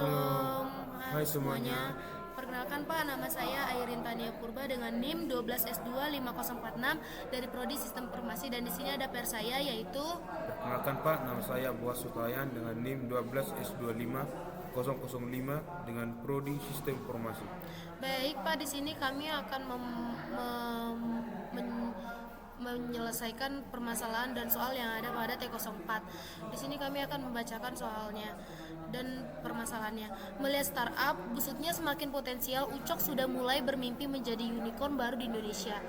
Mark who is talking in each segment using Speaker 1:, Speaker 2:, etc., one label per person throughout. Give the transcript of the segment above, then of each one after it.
Speaker 1: Halo,
Speaker 2: Shalom,
Speaker 1: hai
Speaker 2: semuanya.
Speaker 1: semuanya.
Speaker 2: Perkenalkan Pak, nama saya Airin Tania Purba dengan NIM 12S25046 dari Prodi Sistem Informasi, dan di sini ada pair saya yaitu.
Speaker 1: Perkenalkan Pak, nama saya Buas Sutayan dengan NIM 12S25005 dengan Prodi Sistem Informasi.
Speaker 2: Baik Pak, di sini kami akan menyelesaikan permasalahan dan soal yang ada pada T04. Di sini kami akan membacakan soalnya dan permasalahannya. Melihat startup busuknya semakin potensial, Ucok sudah mulai bermimpi menjadi unicorn baru di Indonesia.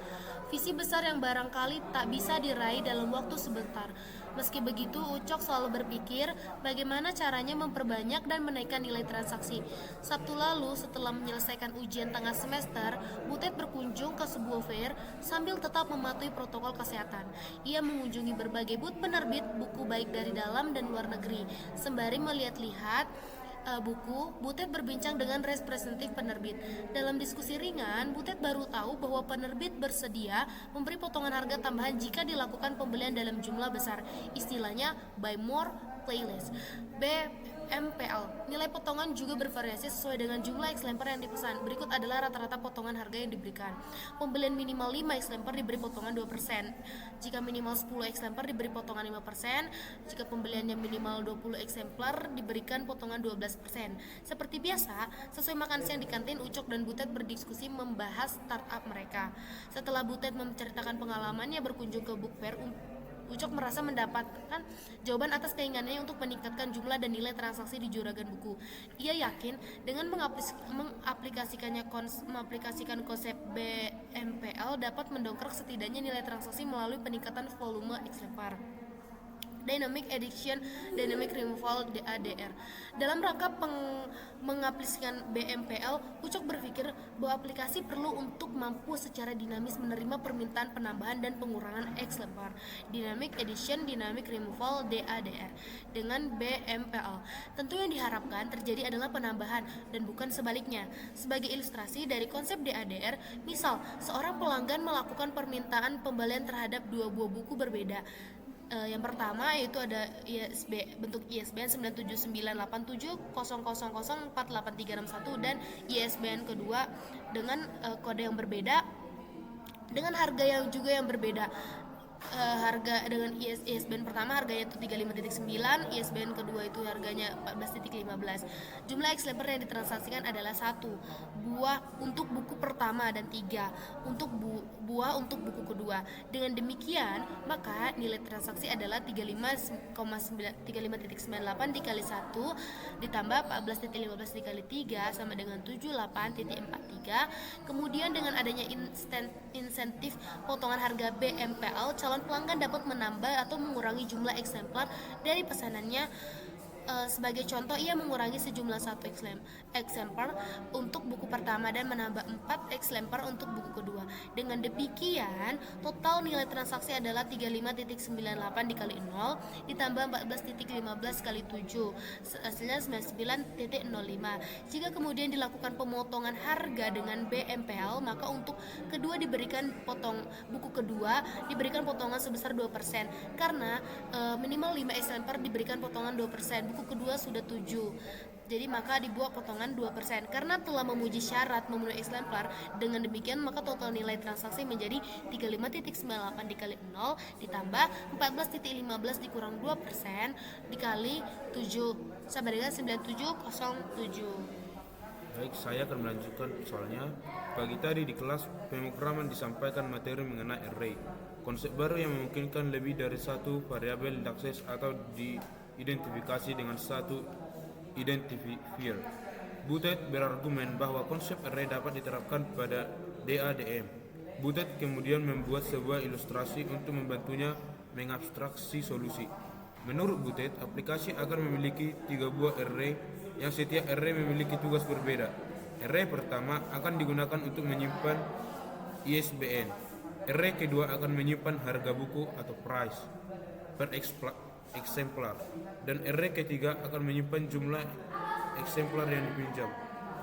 Speaker 2: Visi besar yang barangkali tak bisa diraih dalam waktu sebentar. Meski begitu, Ucok selalu berpikir bagaimana caranya memperbanyak dan menaikkan nilai transaksi. Sabtu lalu, setelah menyelesaikan ujian tengah semester, Butet berkunjung ke sebuah fair sambil tetap mematuhi protokol kesehatan. Ia mengunjungi berbagai booth penerbit buku baik dari dalam dan luar negeri. Sembari melihat-lihat buku, Butet berbincang dengan representatif penerbit. Dalam diskusi ringan, Butet baru tahu bahwa penerbit bersedia memberi potongan harga tambahan jika dilakukan pembelian dalam jumlah besar. Istilahnya buy more, play less. BMPL. Nilai potongan juga bervariasi sesuai dengan jumlah X lembar yang dipesan. Berikut adalah rata-rata potongan harga yang diberikan. Pembelian minimal 5 X lembar diberi potongan 2%. Jika minimal 10 X lembar diberi potongan 5%. Jika pembeliannya minimal 20 eksemplar diberikan potongan 12%. Seperti biasa, sesuai makan siang di kantin, Ucok dan Butet berdiskusi membahas startup mereka. Setelah Butet menceritakan pengalamannya berkunjung ke book fair, Ucok merasa mendapatkan jawaban atas keinginannya untuk meningkatkan jumlah dan nilai transaksi di juragan buku. Ia yakin dengan mengaplikasikan konsep BMPL dapat mendongkrak setidaknya nilai transaksi melalui peningkatan volume X lembar. Dynamic Addition, Dynamic Removal (DADR). Dalam rangka mengaplikasikan BMPL, Ucok berpikir bahwa aplikasi perlu untuk mampu secara dinamis menerima permintaan penambahan dan pengurangan X lembar Dynamic Addition, Dynamic Removal (DADR) dengan BMPL. Tentu yang diharapkan terjadi adalah penambahan dan bukan sebaliknya. Sebagai ilustrasi dari konsep DADR, misal seorang pelanggan melakukan permintaan pembelian terhadap dua buah buku berbeda. Yang pertama yaitu ada ISB bentuk ISBN 9798700048361 dan ISBN kedua dengan kode yang berbeda dengan harga yang juga yang berbeda. Harga dengan ISBN pertama harganya itu 35.9, ISBN kedua itu harganya 14.15. Jumlah X lembar yang ditransaksikan adalah 1 buah untuk buku pertama dan 3 untuk buah untuk buku kedua. Dengan demikian, maka nilai transaksi adalah 35,98 dikali 1 ditambah 14.15 dikali 3 sama dengan 78.43. Kemudian dengan adanya insentif potongan harga BMPL, calon pelanggan dapat menambah atau mengurangi jumlah eksemplar dari pesanannya. Sebagai contoh, ia mengurangi sejumlah 1 eksemplar untuk buku pertama dan menambah 4 eksemplar untuk buku kedua. Dengan demikian, total nilai transaksi adalah 35.98 dikali 0 ditambah 14.15 kali 7, hasilnya 99.05. Jika kemudian dilakukan pemotongan harga dengan BMPL, maka untuk kedua diberikan buku kedua diberikan potongan sebesar 2% karena minimal 5 eksemplar diberikan potongan 2%. Buku kedua sudah 7, jadi maka dibuat potongan 2%. Karena telah memuji syarat memenuhi eksemplar, dengan demikian maka total nilai transaksi menjadi 35.98 dikali 0 ditambah 14.15 dikurang 2% dikali 7 sama dengan 9707.
Speaker 1: Baik, saya akan melanjutkan soalnya. Pagi tadi di kelas pemrograman disampaikan materi mengenai array, konsep baru yang memungkinkan lebih dari satu variabel diakses atau diidentifikasi dengan satu identifier. Butet berargumen bahwa konsep array dapat diterapkan pada DADM. Butet kemudian membuat sebuah ilustrasi untuk membantunya mengabstraksi solusi. Menurut Butet, aplikasi akan memiliki 3 buah array yang setiap array memiliki tugas berbeda. Array pertama akan digunakan untuk menyimpan ISBN. Array kedua akan menyimpan harga buku atau price per eksemplar, dan array ketiga akan menyimpan jumlah eksemplar yang dipinjam.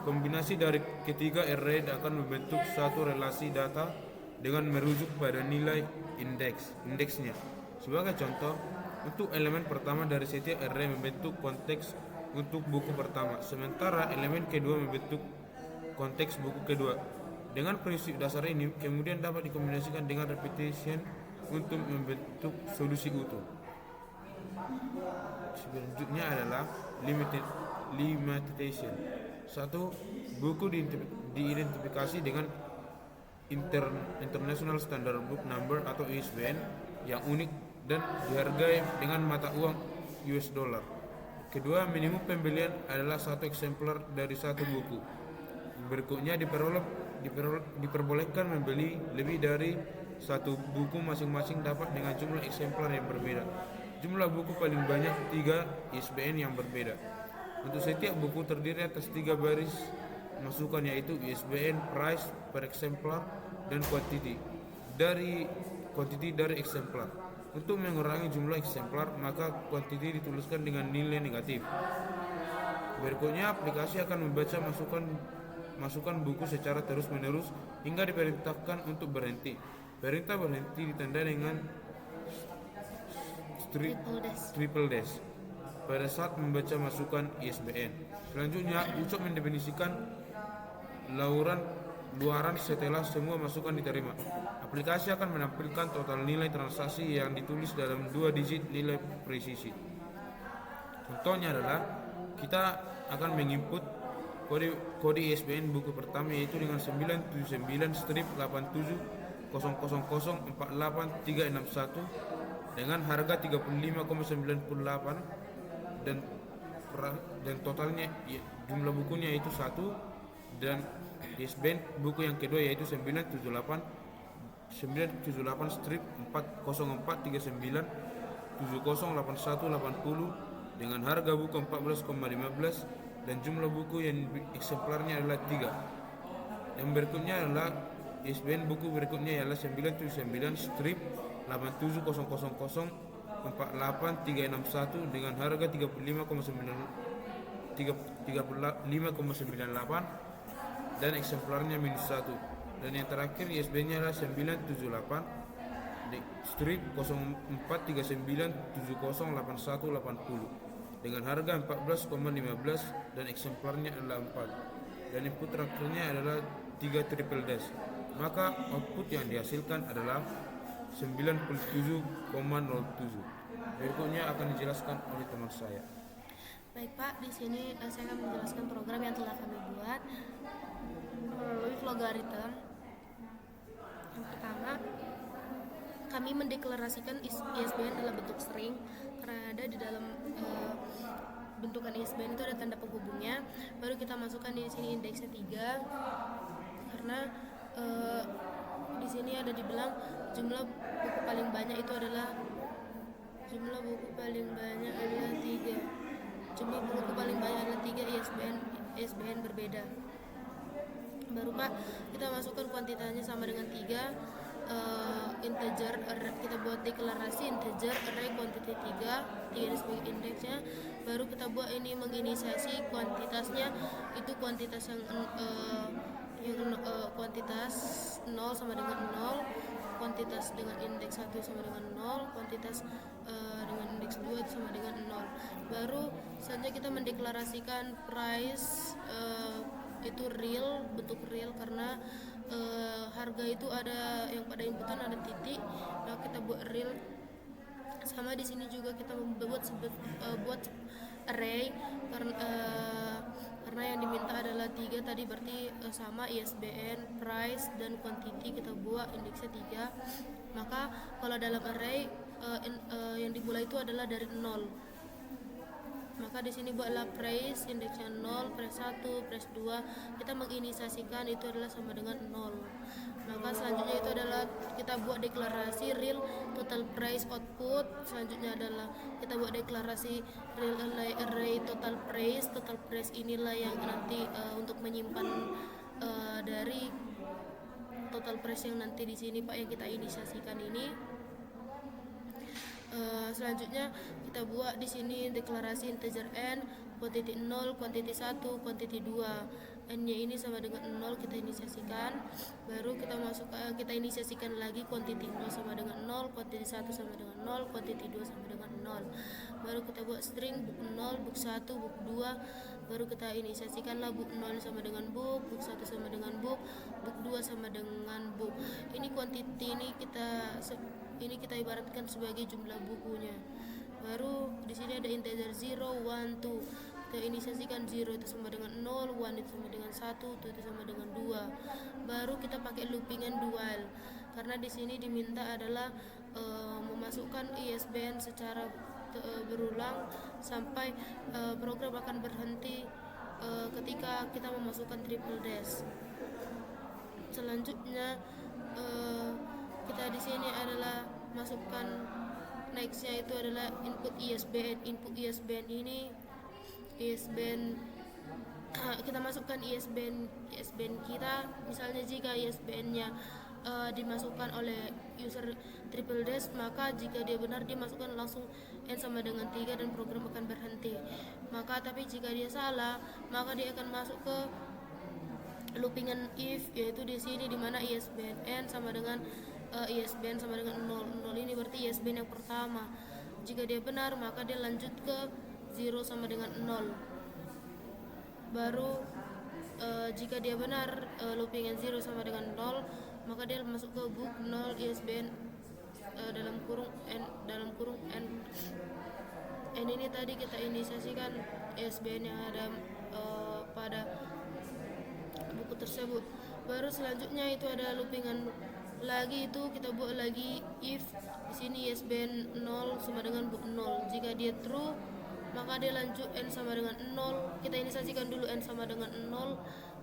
Speaker 1: Kombinasi dari ketiga array akan membentuk satu relasi data dengan merujuk pada nilai indeksnya. Sebagai contoh, untuk elemen pertama dari setiap array membentuk konteks untuk buku pertama, sementara elemen kedua membentuk konteks buku kedua. Dengan prinsip dasar ini kemudian dapat dikombinasikan dengan repetition untuk membentuk solusi utuh. Selanjutnya adalah limitation. Satu, buku diidentifikasi dengan International Standard Book Number atau ISBN yang unik dan dihargai dengan mata uang US dollar. Kedua, minimum pembelian adalah satu eksemplar dari satu buku. Berikutnya diperbolehkan membeli lebih dari satu buku masing-masing dapat dengan jumlah eksemplar yang berbeda. Jumlah buku paling banyak 3 ISBN yang berbeda. Untuk setiap buku terdiri atas 3 baris masukan yaitu ISBN, price per eksemplar, dan quantity dari eksemplar. Untuk mengurangi jumlah eksemplar, maka quantity dituliskan dengan nilai negatif. Berikutnya, aplikasi akan membaca masukan buku secara terus-menerus hingga diperintahkan untuk berhenti. Perintah berhenti ditandai dengan triple dash pada saat membaca masukan ISBN. Selanjutnya, Ucok mendefinisikan luaran setelah semua masukan diterima. Aplikasi akan menampilkan total nilai transaksi yang ditulis dalam 2 digit nilai presisi. Contohnya adalah kita akan menginput kode ISBN buku pertama yaitu dengan 979-800048361 dengan harga 35,98 dan totalnya jumlah bukunya itu 1, dan ISBN buku yang kedua yaitu 978-40439708180 dengan harga buku 14,15 dan jumlah buku yang eksemplarnya adalah 3. Yang berikutnya adalah ISBN buku berikutnya adalah 979-800048361 dengan harga 35,98 dan eksemplarnya -1. Dan yang terakhir ISBN-nya adalah 978-439708180 dengan harga 14,15 dan eksemplarnya adalah 4. Dan input terakhirnya adalah 3 triple dash. Maka output yang dihasilkan adalah 97,07. Berikutnya akan dijelaskan oleh teman saya.
Speaker 2: Baik Pak, di sini saya akan menjelaskan program yang telah kami buat melalui logaritma. Yang pertama, kami mendeklarasikan ISBN dalam bentuk string karena ada di dalam bentukan ISBN itu ada tanda penghubungnya. Baru kita masukkan di sini indeksnya 3 karena di sini ada dibilang jumlah buku paling banyak itu adalah 3. Jumlah buku paling banyak adalah 3 ISBN berbeda. Baru Pak, kita masukkan kuantitasnya sama dengan 3 integer array, kita buat deklarasi integer array quantity 3 sebagai indeksnya. Baru kita buat ini menginisiasi kuantitasnya itu kuantitas yang kuantitas 0 sama dengan 0, kuantitas dengan indeks 1 sama dengan 0, kuantitas dengan indeks 2 sama dengan 0. Baru saja kita mendeklarasikan price itu real, bentuk real karena harga itu ada yang pada inputan ada titik. Nah, kita buat real. Sama di sini juga kita membuat buat array karena yang diminta adalah 3 tadi, berarti sama ISBN, price, dan quantity kita buat indeksnya 3. Maka kalau dalam array yang dimulai itu adalah dari 0. Maka di sini buatlah price indeksnya 0, price 1, price 2. Kita menginisiasikan itu adalah sama dengan 0. Maka selanjutnya itu adalah kita buat deklarasi real total price output. Selanjutnya adalah kita buat deklarasi real array total price. Total price inilah yang nanti untuk menyimpan dari total price yang nanti di sini Pak yang kita inisiasikan ini. Selanjutnya kita buat di sini deklarasi integer n kuantiti 0, kuantiti 1, kuantiti 2. N-nya ini sama dengan 0, kita inisiasikan. Baru kita inisiasikan lagi kuantiti 0 sama dengan 0, kuantiti 1 sama dengan 0, kuantiti 2 sama dengan 0. Baru kita buat string book 0, book 1, book 2. Baru kita inisiasikanlah book 0 sama dengan book 1 sama dengan book 2 sama dengan book. Ini kuantiti ini kita ibaratkan sebagai jumlah bukunya. Baru di sini ada integer 0, 1, 2. Kita inisiasikan 0 itu sama dengan 0, 1 itu sama dengan 1, 2 itu sama dengan 2. Baru kita pakai loopingan dual. Karena di sini diminta adalah memasukkan ISBN secara berulang sampai program akan berhenti ketika kita memasukkan triple dash. Selanjutnya kita di sini adalah masukkan nextnya itu adalah input ISBN. Input ISBN ini kita masukkan ISBN kita. Misalnya jika ISBN-nya dimasukkan oleh user triple dash, maka jika dia benar dimasukkan langsung n sama dengan 3 dan program akan berhenti. Tapi jika dia salah, maka dia akan masuk ke loopingan if, yaitu di sini di mana ISBN n sama dengan ISBN sama dengan 0. 0 ini berarti ISBN yang pertama. Jika dia benar, maka dia lanjut ke 0 sama dengan 0. Baru jika dia benar loopingan 0 sama dengan 0, maka dia masuk ke book 0 ISBN dalam kurung n. N ini tadi kita inisiasikan ISBN yang ada pada buku tersebut. Baru selanjutnya itu ada loopingan lagi, itu kita buat lagi if. Di sini ISBN 0 sama dengan book 0. Jika dia true, maka dia lanjut n sama dengan 0. Kita inisiasikan dulu n sama dengan 0.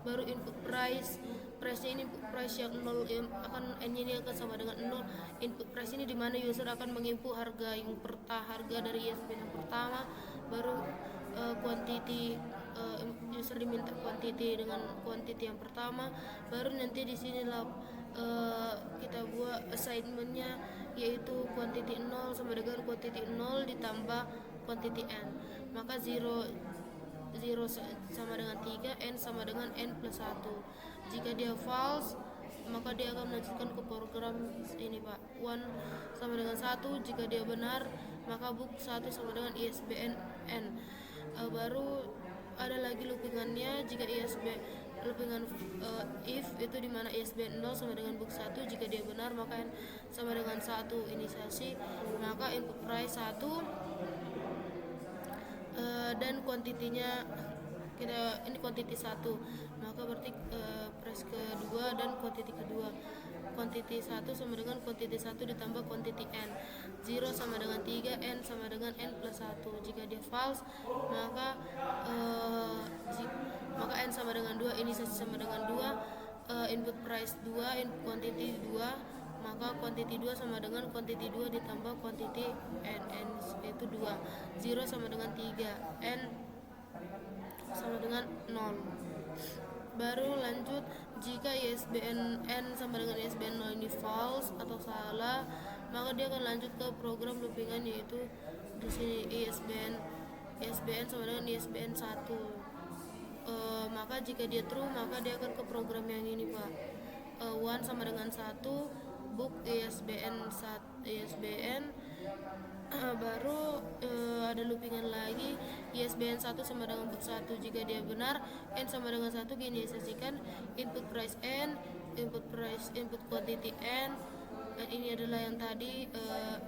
Speaker 2: Baru input price nya ini input price yang 0 akan n-nya ini akan sama dengan 0. Input price ini dimana user akan menginput harga dari ISBN yang pertama. Baru quantity, user diminta quantity dengan quantity yang pertama. Baru nanti di sini kita buat assignmentnya, yaitu quantity 0 sama dengan quantity 0 ditambah quantity n. Maka 0 sama dengan 3, n sama dengan n plus 1. Jika dia false, maka dia akan melanjutkan ke program ini Pak, 1 sama dengan 1. Jika dia benar, maka book 1 sama dengan ISBN n. Baru ada lagi loopingannya. Jika loopingan if itu dimana ISBN 0 sama dengan book 1. Jika dia benar, maka n sama dengan 1 inisiasi. Maka input price 1 dan kuantitinya ini kuantiti 1, maka berarti price kedua dan kuantiti kedua. Kuantiti 1 sama dengan kuantiti 1 ditambah kuantiti n. 0 sama dengan 3, n sama dengan n plus 1. Jika dia false, maka n sama dengan 2, inisiasi sama dengan 2, input price 2, input quantity 2. Maka quantity 2 sama dengan quantity 2 ditambah quantity n itu 2. 0 sama dengan 3, n sama dengan 0. Baru lanjut, jika ISBN n sama dengan ISBN 0 ini false atau salah, maka dia akan lanjut ke program loopingan, yaitu di sini ISBN sama dengan ISBN 1. Maka jika dia true, maka dia akan ke program yang ini Pak, 1 sama dengan 1, book ISBN baru ada loopingan lagi, ISBN 1 sama dengan book 1. Jika dia benar, n sama dengan 1 diinisiasikan, input price n, input quantity n. Ini adalah yang tadi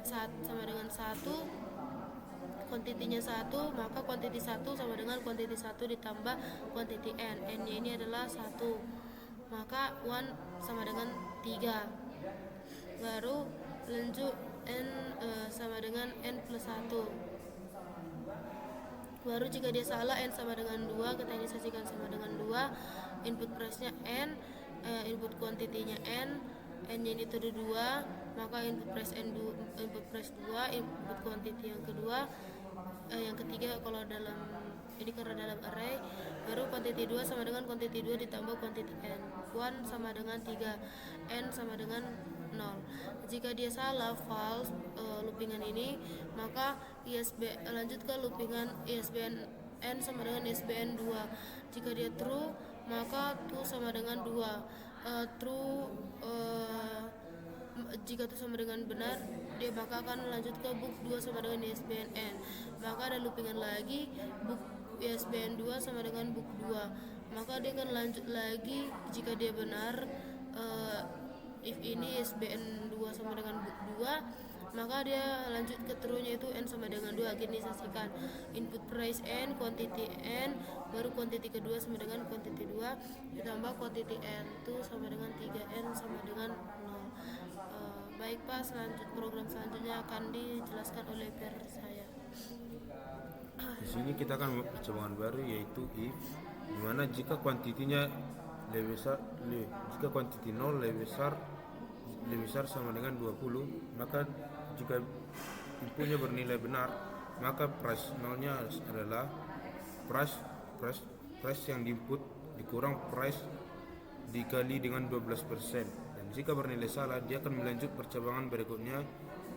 Speaker 2: sama dengan 1, kuantitinya 1, maka kuantiti 1 sama dengan kuantiti 1 ditambah kuantiti n. N-nya ini adalah 1, maka 1 sama dengan 3. Baru lanjut n sama dengan n plus 1. Baru jika dia salah, n sama dengan 2, kita inisiasikan sama dengan 2. Input price-nya n, input quantity-nya n, n-nya ini itu 2, maka input price 2, input quantity yang kedua, yang ketiga kalau karena dalam array. Baru quantity 2 sama dengan quantity 2 ditambah quantity n. 1 sama dengan 3, n sama dengan 0. Jika dia salah, false loopingan ini, maka lanjut ke loopingan ISBN N sama dengan SBN 2. Jika dia true, maka true sama dengan 2. True jika itu sama dengan benar, dia maka akan lanjut ke book 2 sama dengan ISBN N. Maka ada loopingan lagi, book ISBN 2 sama dengan book 2. Maka dia akan lanjut lagi jika dia benar. If ini ISBN 2 sama dengan book 2, maka dia lanjut ke true-nya itu N sama dengan 2. Organisasikan input price N, quantity N, baru quantity kedua sama dengan quantity 2, ditambah quantity N itu sama dengan 3N sama dengan 0. Baik Pak, program selanjutnya akan dijelaskan oleh peer saya.
Speaker 1: Di sini kita akan membuat percobaan baru, yaitu if, dimana jika kuantitinya lebih besar, jika kuantiti 0 lebih besar sama dengan 20, maka jika inputnya bernilai benar, maka price nolnya adalah price yang diinput dikurang price dikali dengan 12%. Dan jika bernilai salah, dia akan melanjut percabangan berikutnya,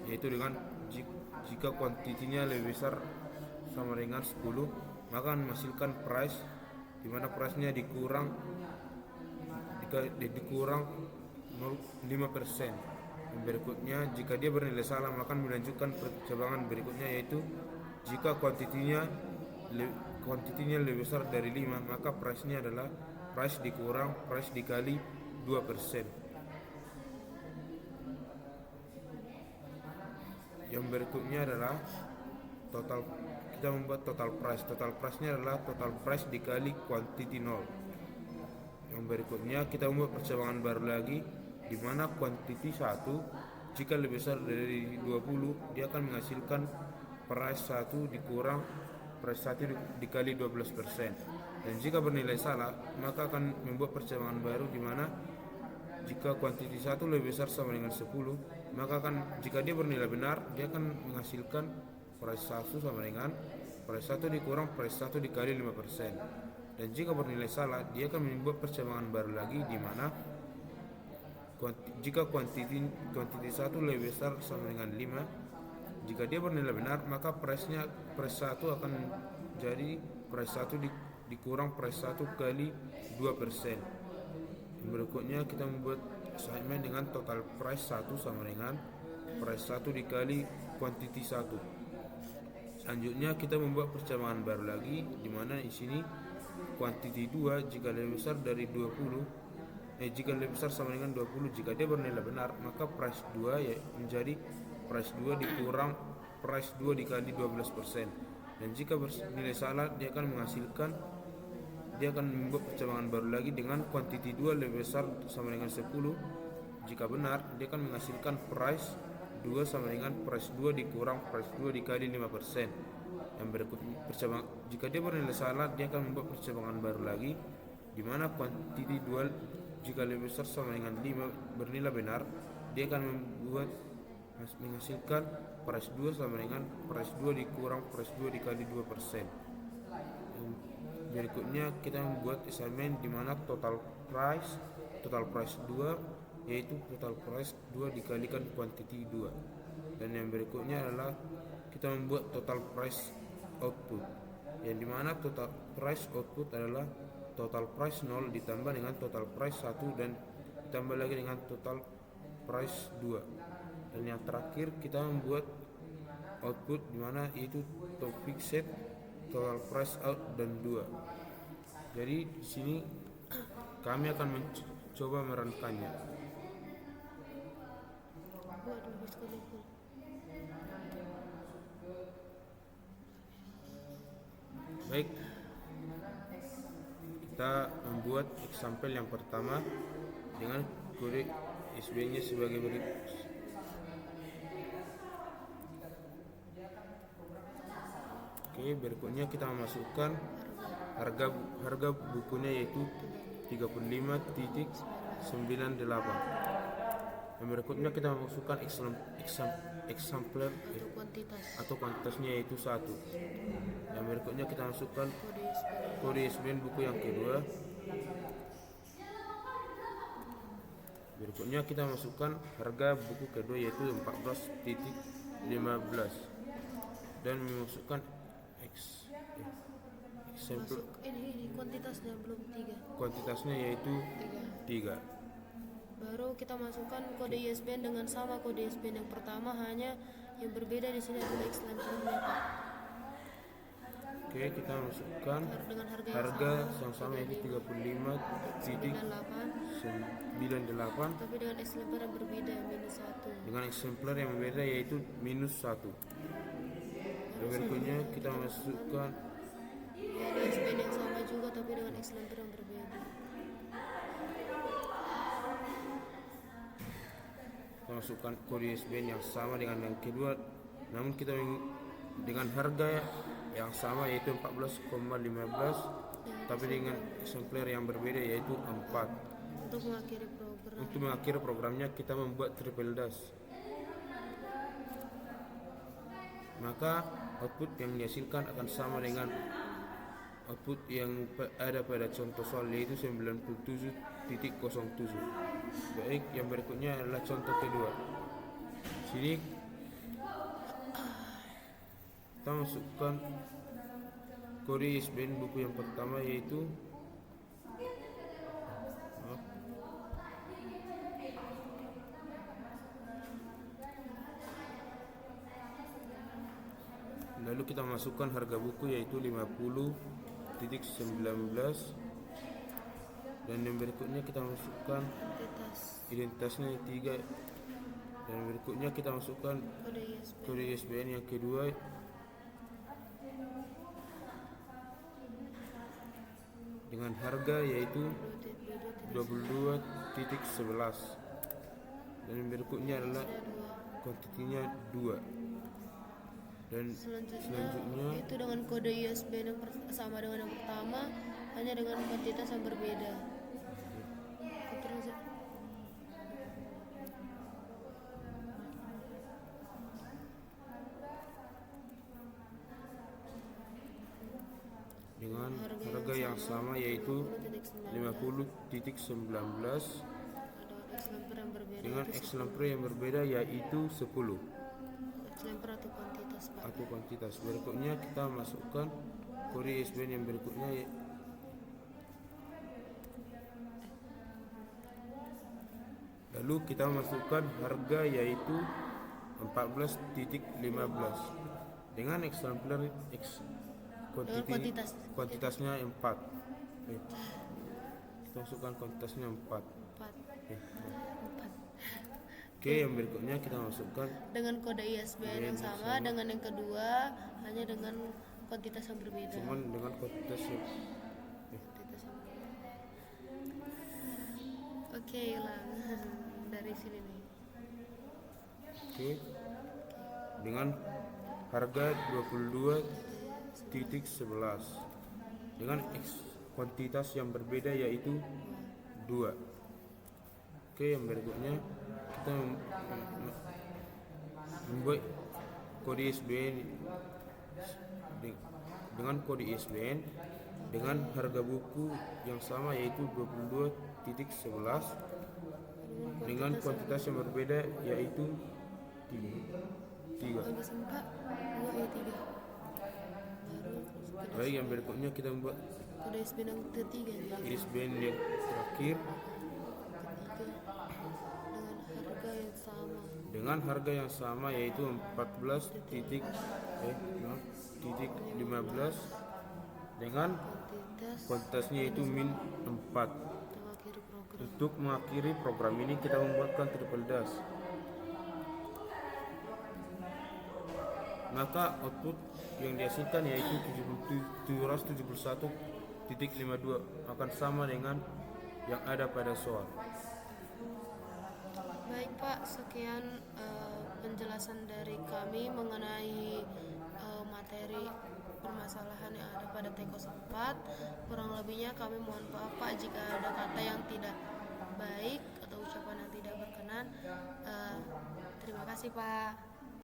Speaker 1: yaitu dengan jika kuantitinya lebih besar sama dengan 10, maka akan menghasilkan price, di mana price-nya dikurang 5%. Dan berikutnya, jika dia bernilai salah, maka akan melanjutkan percabangan berikutnya, yaitu jika kuantitinya lebih besar dari 5, maka price-nya adalah price dikurang price dikali 2%. Yang berikutnya adalah total. Kita membuat total price. Total price-nya adalah total price dikali quantity 0. Yang berikutnya kita membuat percabangan baru lagi, di mana quantity 1 jika lebih besar dari 20, dia akan menghasilkan price 1 dikurang price 1 dikali 12%. Dan jika bernilai salah, maka akan membuat percabangan baru, di mana jika kuantiti 1 lebih besar sama dengan 10, maka jika dia bernilai benar, dia akan menghasilkan price 1 sama dengan price 1 dikurang price 1 dikali 5%. Dan jika bernilai salah, dia akan membuat percabangan baru lagi, di mana jika kuantiti 1 lebih besar sama dengan 5, jika dia bernilai benar, maka price 1 akan jadi price 1 dikurang price 1 kali 2%. Berikutnya kita membuat assignment dengan total price 1 sama dengan price 1 dikali quantity 1. Selanjutnya kita membuat percabangan baru lagi, di mana di sini quantity 2 jika lebih besar dari 20, jika lebih besar sama dengan 20, jika dia bernilai benar, maka price 2 menjadi price 2 dikurang price 2 dikali 12%. Dan jika bernilai salah, dia akan membuat percabangan baru lagi dengan quantity 2 lebih besar sama dengan 10. Jika benar, dia akan menghasilkan price 2 sama dengan price 2 dikurang price 2 dikali 5%. Yang berikutnya, jika dia bernilai salah, dia akan membuat percabangan baru lagi, di mana quantity 2 jika lebih besar sama dengan 5 bernilai benar, dia akan menghasilkan price 2 sama dengan price 2 dikurang price 2 dikali 2%. Berikutnya kita membuat assignment, di mana total price 2, yaitu total price 2 dikalikan quantity 2. Dan yang berikutnya adalah kita membuat total price output, yang dimana total price output adalah total price 0 ditambah dengan total price 1 dan ditambah lagi dengan total price 2. Dan yang terakhir kita membuat output, dimana itu topic set, total price out, dan 2. Jadi di sini kami akan mencoba merenkannya. Baik, kita membuat example yang pertama dengan kode SBN-nya sebagai berikut. Oke, berikutnya kita memasukkan harga bukunya, yaitu 35.98. Yang berikutnya kita memasukkan exemplar atau kuantitasnya, yaitu 1. Yang berikutnya kita masukkan kode ISBN buku yang kedua. Berikutnya kita masukkan harga buku kedua, yaitu 14.15, dan memasukkan Sampel
Speaker 2: Masuk ini kuantitasnya belum 3.
Speaker 1: kuantitasnya yaitu 3.
Speaker 2: Baru kita masukkan kode ISBN dengan sama kode ISBN yang pertama, hanya yang berbeda di sini adalah X-lampernya Pak.
Speaker 1: Oke, kita masukkan
Speaker 2: Dengan
Speaker 1: harga yang sama yaitu 35.98,
Speaker 2: tapi dengan X-lamper yang berbeda -1.
Speaker 1: dengan eksemplar yang berbeda yaitu -1. Dan berikutnya kita masukkan
Speaker 2: Ya, ISBN yang sama juga tapi dengan X-lamper yang berbeda.
Speaker 1: kita masukkan kode ISBN yang sama dengan yang kedua, namun kita dengan harga yang sama yaitu 14,15, tapi dengan eksemplar yang berbeda yaitu 4.
Speaker 2: Untuk mengakhiri program,
Speaker 1: Untuk mengakhiri programnya kita membuat triple dash. Maka output yang dihasilkan akan sama dengan output yang ada pada contoh soal yaitu 97.07. Baik, yang berikutnya adalah contoh kedua. Sini kita masukkan kode ISBN buku yang pertama yaitu lalu kita masukkan harga buku yaitu 50.19, dan yang berikutnya kita masukkan identitasnya 3, dan berikutnya kita masukkan
Speaker 2: kode ISBN
Speaker 1: kode ISBN yang kedua dengan harga yaitu 22.11, dan yang berikutnya adalah kuantitinya 2, dan selanjutnya
Speaker 2: itu dengan kode ISBN yang sama dengan yang pertama, hanya dengan kuantitas yang berbeda. Terus
Speaker 1: dengan harga yang sama yaitu 50.19
Speaker 2: X-lamper yang berbeda,
Speaker 1: dengan X-lamper yang berbeda yaitu 10
Speaker 2: X-lamper atau kuantitas Pak.
Speaker 1: atau kuantitas. Berikutnya kita masukkan kode ISBN yang berikutnya lalu kita masukkan harga yaitu 14.15 dengan X-lamper kuantitasnya 4. Kita masukkan kuantitasnya 4.
Speaker 2: 4.
Speaker 1: Oke, yang berikutnya kita masukkan
Speaker 2: Dengan kode ISBN yang sama dengan yang kedua, hanya dengan kuantitas yang berbeda.
Speaker 1: cuman dengan kuantitas yang
Speaker 2: Kuantitas yang berbeda. Oke, ulang dari sini nih.
Speaker 1: oke, dengan harga 22.11 dengan kuantitas yang berbeda yaitu 2. Oke, yang berikutnya kita membuat kode ISBN dengan kode ISBN dengan harga buku yang sama yaitu 22.11 dengan kuantitas yang berbeda yaitu 3.
Speaker 2: Habis 4, 2 ya 3. Baru
Speaker 1: Baik, yang berikutnya kita membuat
Speaker 2: kode ISBN yang ketiga nih.
Speaker 1: ISBN yang terakhir
Speaker 2: Dengan harga yang sama.
Speaker 1: yaitu 14.15 dengan kuantitasnya yaitu min 4.
Speaker 2: Mengakhiri program.
Speaker 1: Untuk mengakhiri program ini kita membuatkan triple dash. Maka output yang dihasilkan yaitu 771.52 akan sama dengan yang ada pada soal.
Speaker 2: Baik Pak, sekian penjelasan dari kami mengenai materi permasalahan yang ada pada T04. Kurang lebihnya kami mohon maaf Pak jika ada kata yang tidak baik atau ucapan yang tidak berkenan. Terima kasih Pak.